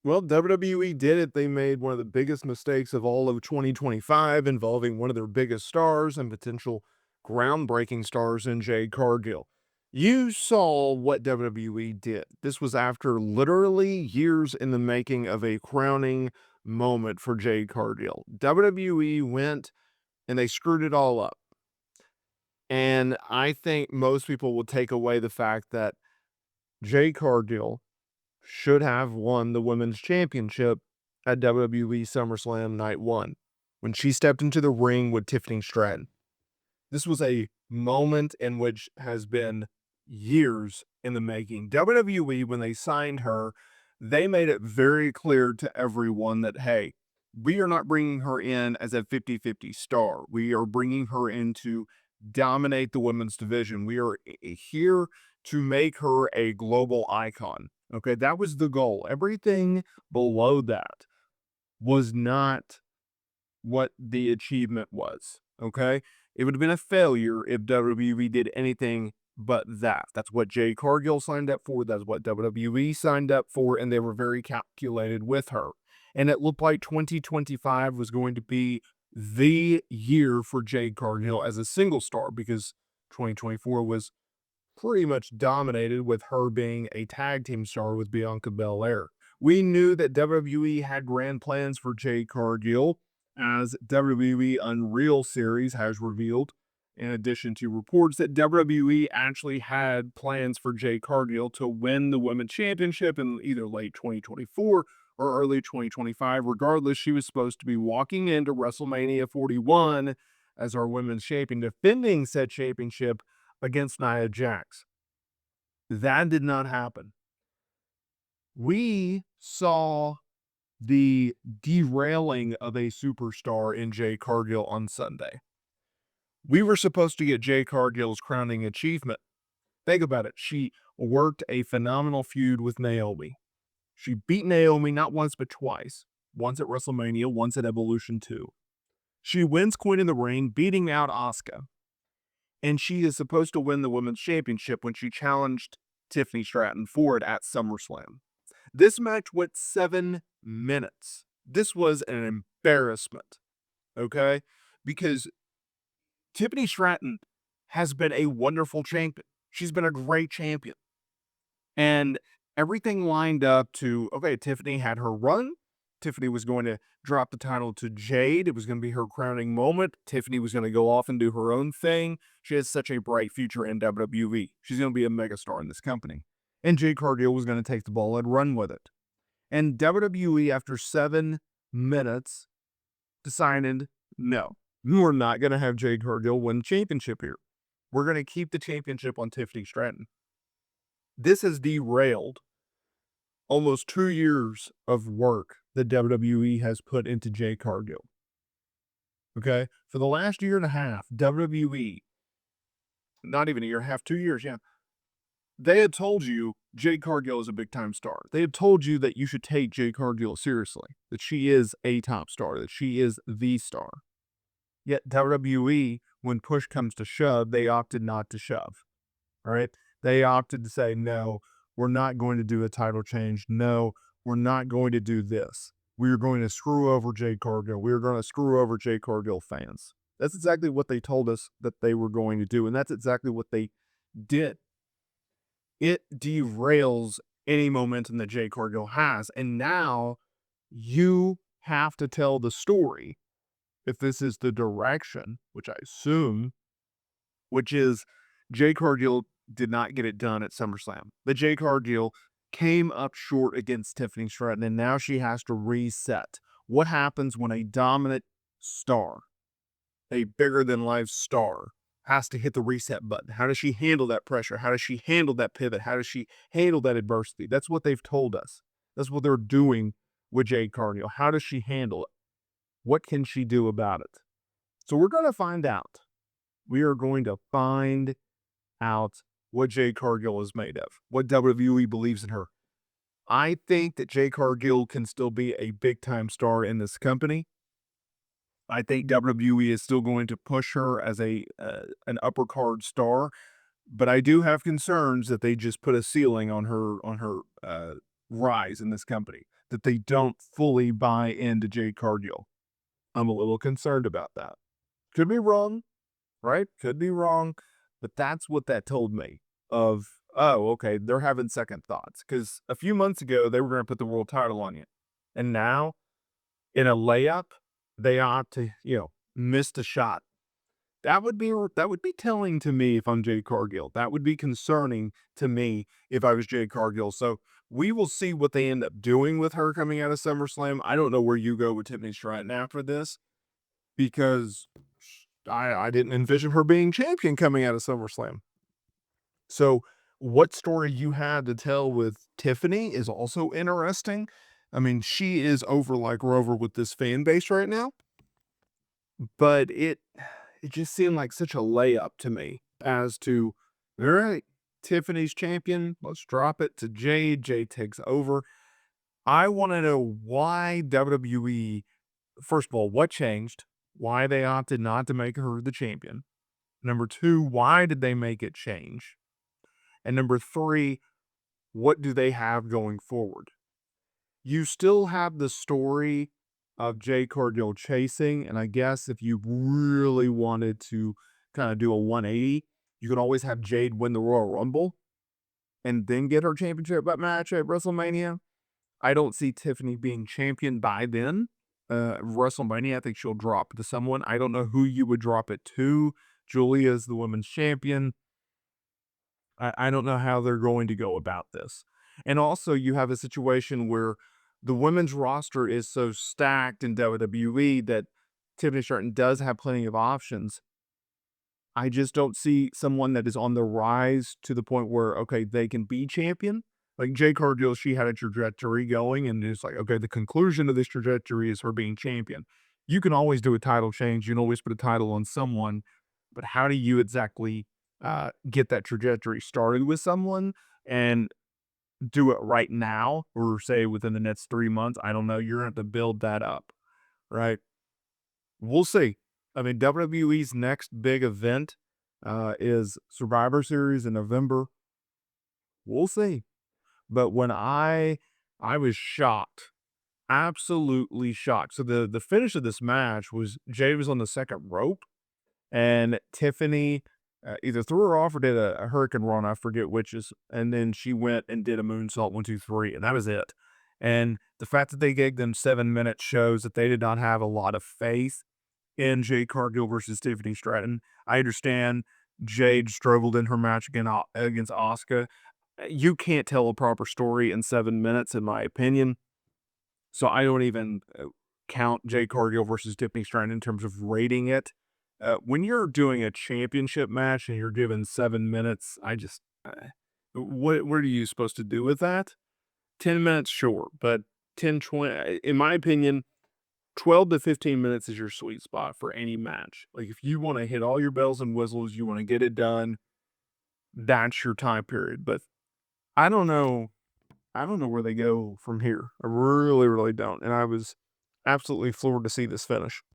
Well, WWE did it. They made one of the biggest mistakes of all of 2025 involving one of their biggest stars and potential groundbreaking stars in Jade Cargill. You saw what WWE did. This was after literally years in the making of a crowning moment for Jade Cargill. WWE went and they screwed it all up. And I think most people will take away the fact that Jade Cargill should have won the women's championship at WWE SummerSlam Night 1 when she stepped into the ring with Tiffany Stratton. This was a moment in which has been years in the making. WWE, when they signed her, they made it very clear to everyone that, hey, we are not bringing her in as a 50-50 star. We are bringing her in to dominate the women's division. We are here to make her a global icon. Okay, that was the goal. Everything below that was not what the achievement was. Okay, it would have been a failure if WWE did anything but that. That's what Jade Cargill signed up for. That's what WWE signed up for, and they were very calculated with her. And it looked like 2025 was going to be the year for Jade Cargill as a single star because 2024 was pretty much dominated with her being a tag team star with Bianca Belair. We knew that WWE had grand plans for Jade Cargill, as WWE Unreal Series has revealed, in addition to reports that WWE actually had plans for Jade Cargill to win the Women's Championship in either late 2024 or early 2025. Regardless, she was supposed to be walking into WrestleMania 41 as our Women's Champion, defending said championship against Nia Jax. That did not happen. We saw the derailing of a superstar in Jade Cargill on Sunday. We were supposed to get Jade Cargill's crowning achievement. Think about it. She worked a phenomenal feud with Naomi. She beat Naomi not once but twice. Once at WrestleMania, once at Evolution 2. She wins Queen in the Ring, beating out Asuka. And she is supposed to win the Women's Championship when she challenged Tiffany Stratton for it at SummerSlam. This match went 7 minutes. This was an embarrassment, okay? Because Tiffany Stratton has been a wonderful champion. She's been a great champion. And everything lined up to, okay, Tiffany had her run. Tiffany was going to drop the title to Jade. It was going to be her crowning moment. Tiffany was going to go off and do her own thing. She has such a bright future in WWE. She's going to be a megastar in this company. And Jade Cargill was going to take the ball and run with it. And WWE, after 7 minutes, decided, no, we're not going to have Jade Cargill win the championship here. We're going to keep the championship on Tiffany Stratton. This has derailed almost 2 years of work that WWE has put into Jade Cargill. Okay? For the last year and a half, WWE, not even a year and a half, 2 years, yeah, they had told you Jade Cargill is a big time star. They had told you that you should take Jade Cargill seriously, that she is a top star, that she is the star. Yet WWE, when push comes to shove, they opted not to shove. All right? They opted to say, no, we're not going to do a title change. No, we're not going to do this. We are going to screw over Jade Cargill. We are going to screw over Jade Cargill fans. That's exactly what they told us that they were going to do, and that's exactly what they did. It derails any momentum that Jade Cargill has, and now you have to tell the story if this is the direction, which I assume, which is Jade Cargill did not get it done at SummerSlam. But Jade Cargill came up short against Tiffany Stratton, and now she has to reset. What happens when a dominant star, a bigger-than-life star, has to hit the reset button? How does she handle that pressure? How does she handle that pivot? How does she handle that adversity? That's what they've told us. That's what they're doing with Jade Cargill. How does she handle it? What can she do about it? So we're going to find out. We are going to find out what Jade Cargill is made of, what WWE believes in her. I think that Jade Cargill can still be a big-time star in this company. I think WWE is still going to push her as an upper card star, but I do have concerns that they just put a ceiling on her rise in this company. that they don't fully buy into Jade Cargill. I'm a little concerned about that. Could be wrong, right? Could be wrong, but that's what that told me of, oh, okay, they're having second thoughts. Because a few months ago, they were going to put the world title on you. And now, in a layup, they ought to, miss the shot. That would be telling to me if I'm Jade Cargill. That would be concerning to me if I was Jade Cargill. So we will see what they end up doing with her coming out of SummerSlam. I don't know where you go with Tiffany Stratton after this because I didn't envision her being champion coming out of SummerSlam. So what story you had to tell with Tiffany is also interesting. I mean, she is over like Rover with this fan base right now, but it just seemed like such a layup to me as to, all right, Tiffany's champion. Let's drop it to Jade. Jade takes over. I want to know why WWE, first of all, what changed? Why they opted not to make her the champion. Number two, why did they make it change? And number three, what do they have going forward? You still have the story of Jade Cargill chasing, and I guess if you really wanted to kind of do a 180, you could always have Jade win the Royal Rumble and then get her championship match at WrestleMania. I don't see Tiffany being champion by then. WrestleMania, I think she'll drop to someone. I don't know who you would drop it to. Julia is the women's champion. I don't know how they're going to go about this. And also, you have a situation where the women's roster is so stacked in WWE that Tiffany Stratton does have plenty of options. I just don't see someone that is on the rise to the point where, okay, they can be champion. Like Jade Cargill, she had a trajectory going, and it's like, okay, the conclusion of this trajectory is her being champion. You can always do a title change. You can always put a title on someone, but how do you exactly get that trajectory started with someone and do it right now, or say within the next 3 months? I don't know. You're going to have to build that up, right? We'll see. I mean, WWE's next big event is Survivor Series in November. We'll see. But when I was shocked, absolutely shocked. So the finish of this match was Jay was on the second rope, and Tiffany either threw her off or did a hurricane run. I forget which is, and then she went and did a moonsault 1, 2, 3, and that was it. And the fact that they gave them 7 minutes shows that they did not have a lot of faith in Jade Cargill versus Tiffany Stratton. I understand Jade struggled in her match against Asuka. You can't tell a proper story in 7 minutes, in my opinion. So I don't even count Jade Cargill versus Tiffany Stratton in terms of rating it. When you're doing a championship match and you're given 7 minutes, I just, what are you supposed to do with that? 10 minutes, sure, but 10, 20, in my opinion, 12 to 15 minutes is your sweet spot for any match. Like, if you want to hit all your bells and whistles, you want to get it done, that's your time period. But I don't know. I don't know where they go from here. I really, really don't. And I was absolutely floored to see this finish.